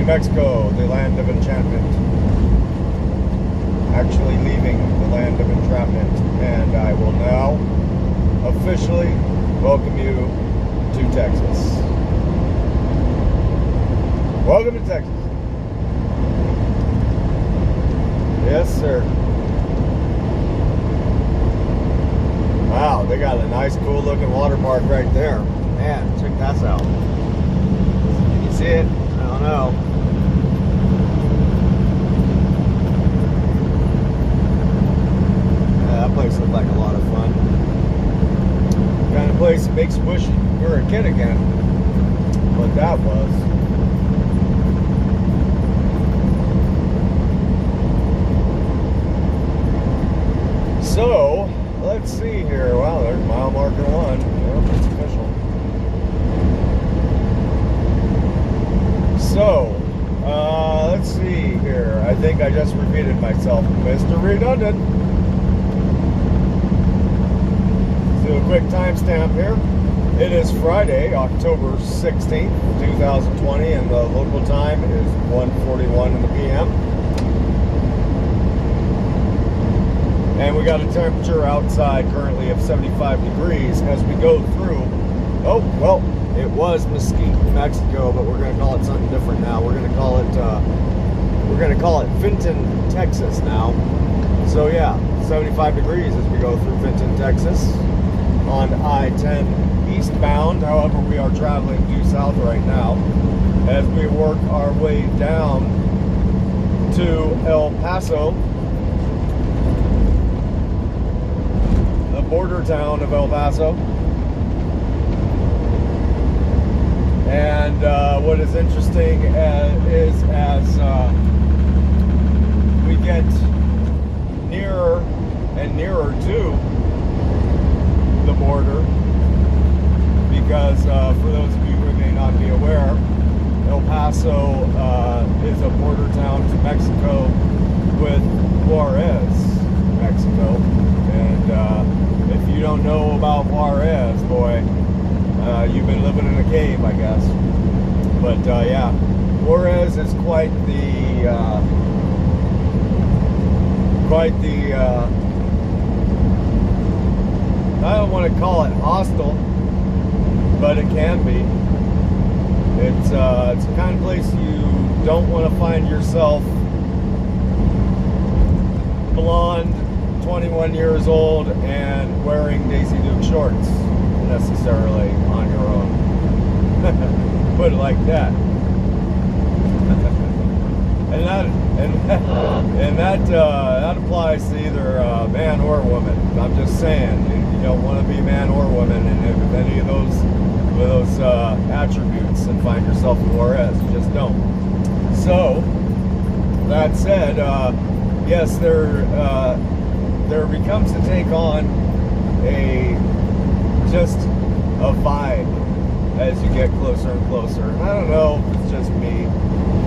Mexico, the land of enchantment. Actually leaving the land of entrapment, and I will now officially welcome you to Texas. Welcome to Texas. Yes, sir. Wow, they got a nice, cool looking water park right there. Man, check that out. Can you see it? I don't know. That place looked like a lot of fun. The kind of place that makes you wish you were a kid again. What that was. So, let's see here. Wow, there's mile marker 1. Yep, it's official. So, let's see here. I think I just repeated myself. Mr. Redundant. Do a quick timestamp here. It is Friday, October 16th, 2020, and the local time is 1:41 in the p.m. And we got a temperature outside currently of 75 degrees as we go through. Oh, well, it was Mesquite, Mexico, but we're going to call it something different now. We're going to call it Vinton, Texas now. So yeah, 75 degrees as we go through Vinton, Texas on I-10 eastbound. However, we are traveling due south right now as we work our way down to El Paso, the border town of El Paso. And what is interesting is as we get nearer and nearer to the border, because for those of you who may not be aware, El Paso is a border town to Mexico with Juarez, Mexico. And if you don't know about Juarez, boy, you've been living in a cave, I guess. But yeah, Juarez is quite the I don't want to call it hostile, but it can be. It's the kind of place you don't want to find yourself blonde, 21 years old, and wearing Daisy Duke shorts necessarily on your own. Put it like that. and that applies to either man or woman. I'm just saying, you don't want to be man or woman, and if any of those attributes, and find yourself in Juarez, you just don't. So that said, yes, there becomes to take on just a vibe as you get closer and closer. And I don't know if it's just me.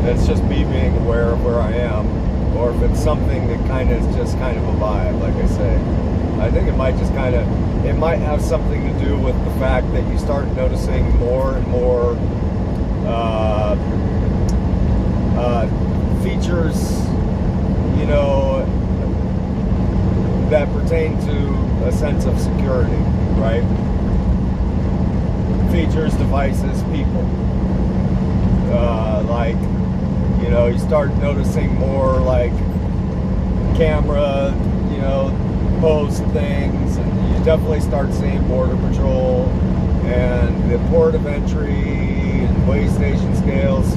It's just me being aware of where I am, or if it's something that kind of is just kind of a vibe, like I say. I think it might have something to do with the fact that you start noticing more and more features, you know, that pertain to a sense of security, right? Features, devices, people. Like, you know, you start noticing more like camera, you know, post things, and you definitely start seeing Border Patrol, and the port of entry and way station scales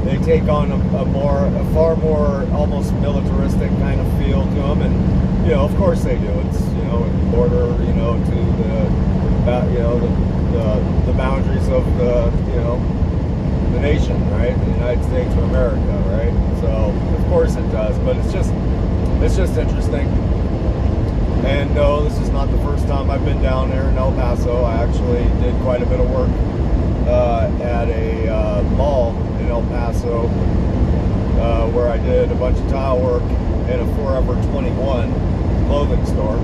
they take on a far more almost militaristic kind of feel to them, and you know, of course they do. It's, you know, border, you know, to the boundaries of the nation, right? The United States of America, right? So of course it does, but it's just interesting. And no, this is not the first time I've been down there in El Paso. I actually did quite a bit of work at a mall in El Paso where I did a bunch of tile work in a Forever 21 clothing store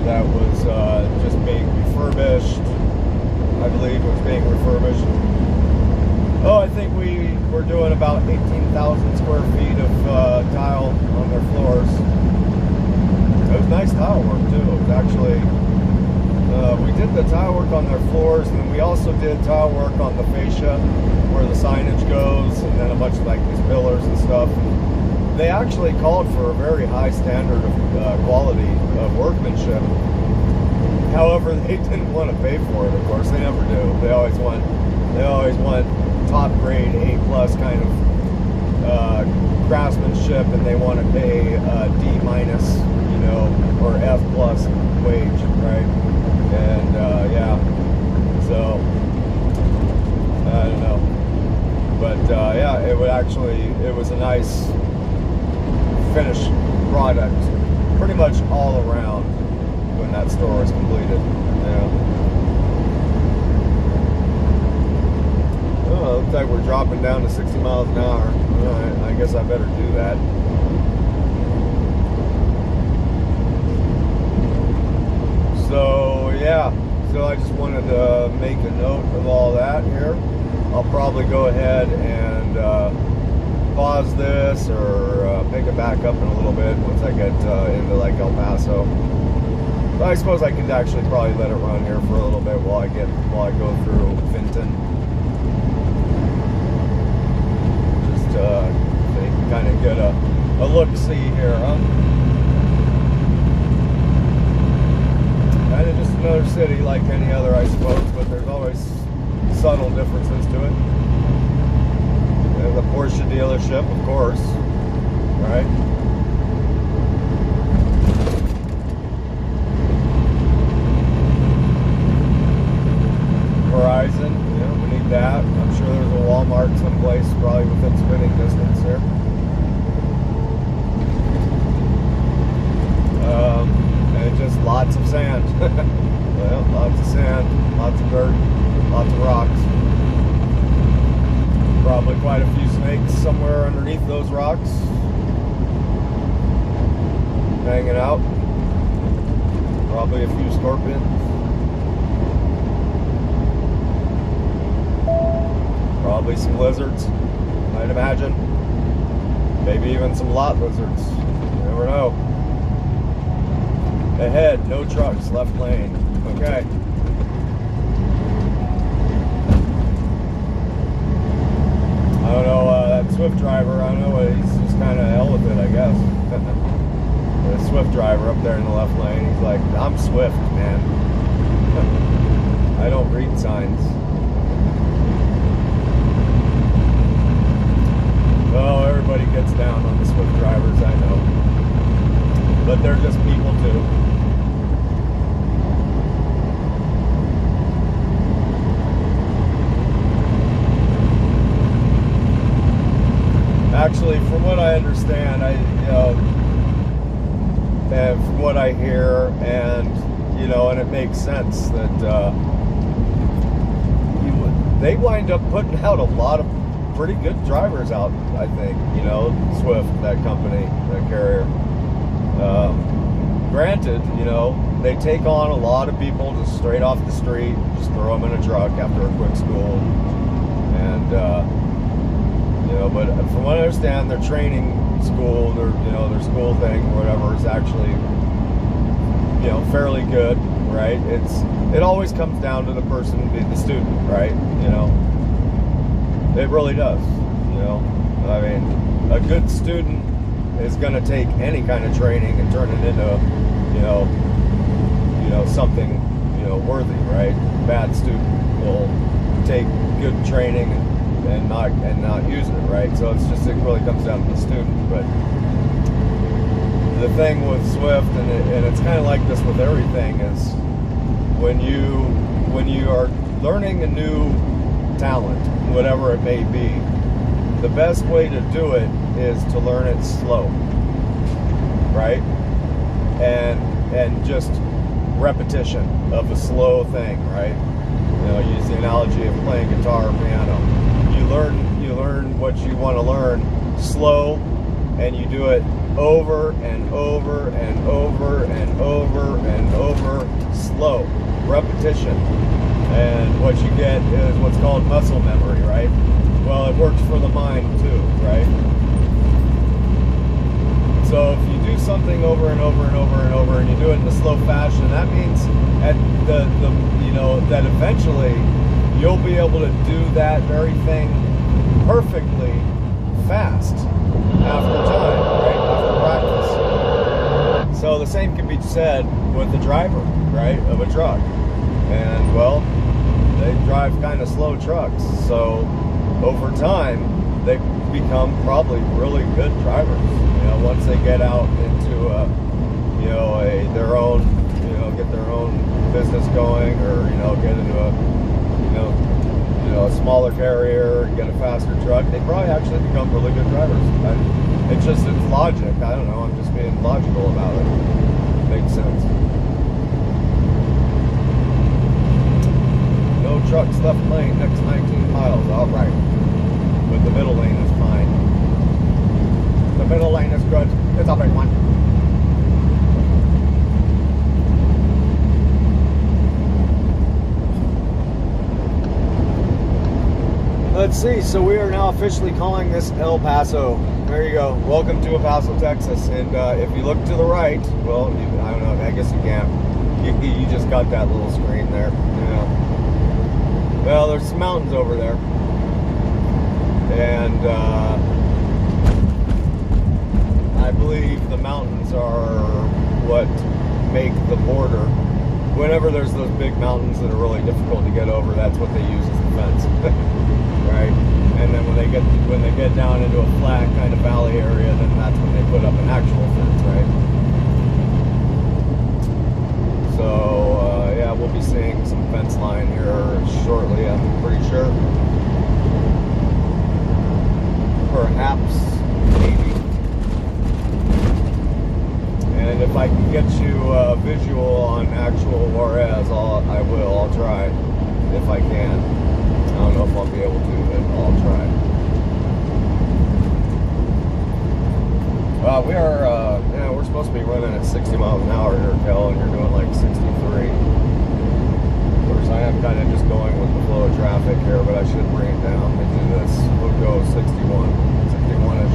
that was just being refurbished. I believe it was being refurbished. Oh, I think we're doing about 18,000 square feet of tile on their floors. It was nice tile work too. It was actually, we did the tile work on their floors, and then we also did tile work on the fascia where the signage goes, and then a bunch of like these pillars and stuff. They actually called for a very high standard of quality of workmanship. However, they didn't want to pay for it. Of course, they never do. They always want top grade A+ kind of craftsmanship, and they want to pay D-, you know, or F+ wage, right? And yeah, so I don't know, but yeah, it was a nice finished product, pretty much all around when that store was completed. Yeah. Oh, it looks like we're dropping down to 60 miles an hour. Alright, I guess I better do that. So yeah, so I just wanted to make a note of all that here. I'll probably go ahead and pause this or pick it back up in a little bit once I get into like El Paso. But I suppose I could actually probably let it run here for a little bit while I go through Vinton. Just so you can kind of get a look-see here, huh? Kind of just another city like any other, I suppose, but there's always subtle differences to it. The Porsche dealership, of course, right? Horizon, yeah, we need that. I'm sure there's a Walmart someplace, probably within spitting distance here. And just lots of sand. Well, lots of sand, lots of dirt, lots of rocks. Probably quite a few snakes somewhere underneath those rocks, hanging out. Probably a few scorpions. Probably some lizards, I'd imagine. Maybe even some lot lizards. You never know. Ahead, no trucks, left lane. Okay. I don't know, that Swift driver, I don't know, he's just kind of hell with it, I guess. The Swift driver up there in the left lane, he's like, I'm Swift, man. I don't read signs. Oh, everybody gets down on the Swift drivers, I know. But they're just people too. Actually, from what I understand, and from what I hear, and and it makes sense that they wind up putting out a lot of pretty good drivers out. I think Swift, that company, that carrier. Granted, they take on a lot of people just straight off the street, just throw them in a truck after a quick school, and. But from what I understand, their training school, their school thing, or whatever, is actually, fairly good, right? It always comes down to the person, the student, right? It really does. I mean, a good student is going to take any kind of training and turn it into, something, worthy, right? Bad student will take good training and not use it, right? So it really comes down to the student. But the thing with Swift, and it's kind of like this with everything, is when you are learning a new talent, whatever it may be, the best way to do it is to learn it slow, right? And just repetition of a slow thing, right? Use the analogy of playing guitar or piano. You learn what you want to learn slow, and you do it over and over and over and over and over, slow, repetition. And what you get is what's called muscle memory, right? Well, works for the mind too, right? So if you do something over and over and over and over, and you do it in a slow fashion, that means at that eventually you'll be able to do that very thing perfectly fast after time, right? After practice. So the same can be said with the driver, right, of a truck. And well, they drive kind of slow trucks, so over time they become probably really good drivers. Once they get out into their own, get their own business going, or get into a smaller carrier and get a faster truck, they probably actually become really good drivers. It's logic. I don't know. I'm just being logical about it. Makes sense. No trucks left lane next 19 miles. All right. But the middle lane is fine. The middle lane is good. It's a big one. Let's see. So we are now officially calling this El Paso. There you go. Welcome to El Paso, Texas. And if you look to the right, well, I don't know. I guess you can't. You just got that little screen there. Well, there's some mountains over there. And I believe the mountains are what make the border. Whenever there's those big mountains that are really difficult to get over, that's what they use as the fence, right? And then when they get down into a flat kind of valley area, then that's when they put up an actual fence, right? So yeah, we'll be seeing some fence line here shortly, I'm pretty sure. Perhaps, maybe. And if I can get you a visual on actual Juarez, I'll try, if I can. I don't know if I'll be able to, but I'll try. We're supposed to be running at 60 miles an hour here, Kel, and you're doing like 63. Of course, I am kind of just going with the flow of traffic here, but I should bring it down and do this. We'll go 61-ish.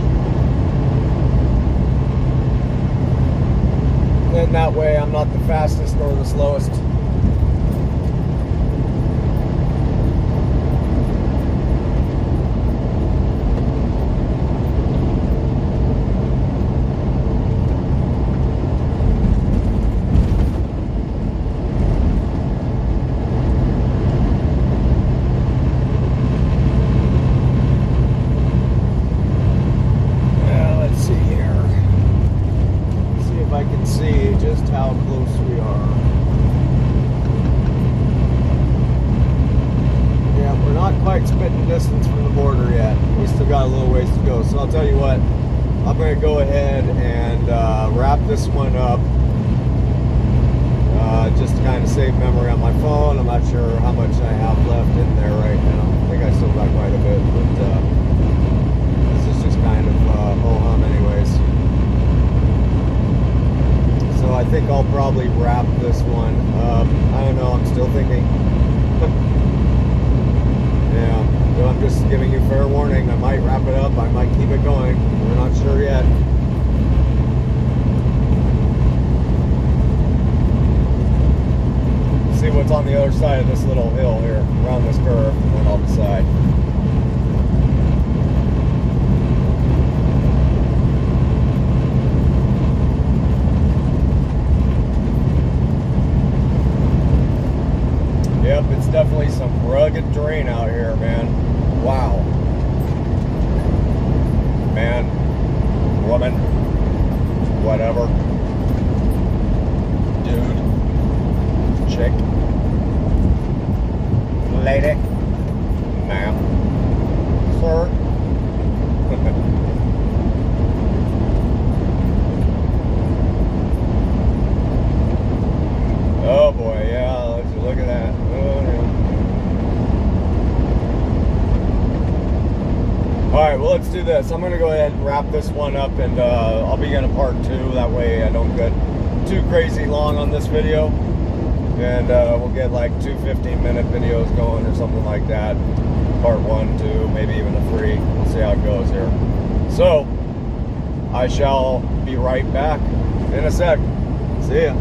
And that way I'm not the fastest nor the slowest. How close we are. Yeah, we're not quite spitting distance from the border yet. We still got a little ways to go. So I'll tell you what, I'm going to go ahead and wrap this one up. Just to kind of save memory on my phone. I'm not sure how much I have left in there right now. I think I still got quite a bit, but this is just kind of ho-hum anyways. So I think I'll probably wrap this one up. I don't know, I'm still thinking. Yeah, so I'm just giving you fair warning. I might wrap it up, I might keep it going. We're not sure yet. See what's on the other side of this little hill here, around this curve, and then I'll decide. Yep, it's definitely some rugged terrain out here, man. Wow. Man, woman, whatever. Dude, chick, lady, ma'am, sir. Oh boy, yeah, let's look at that. Oh, yeah. Alright, well, let's do this. I'm going to go ahead and wrap this one up, and I'll begin a part 2. That way I don't get too crazy long on this video. and we'll get like 2 15-minute videos going or something like that. Part 1, 2, maybe even a 3. We'll see how it goes here. So I shall be right back in a sec. See ya.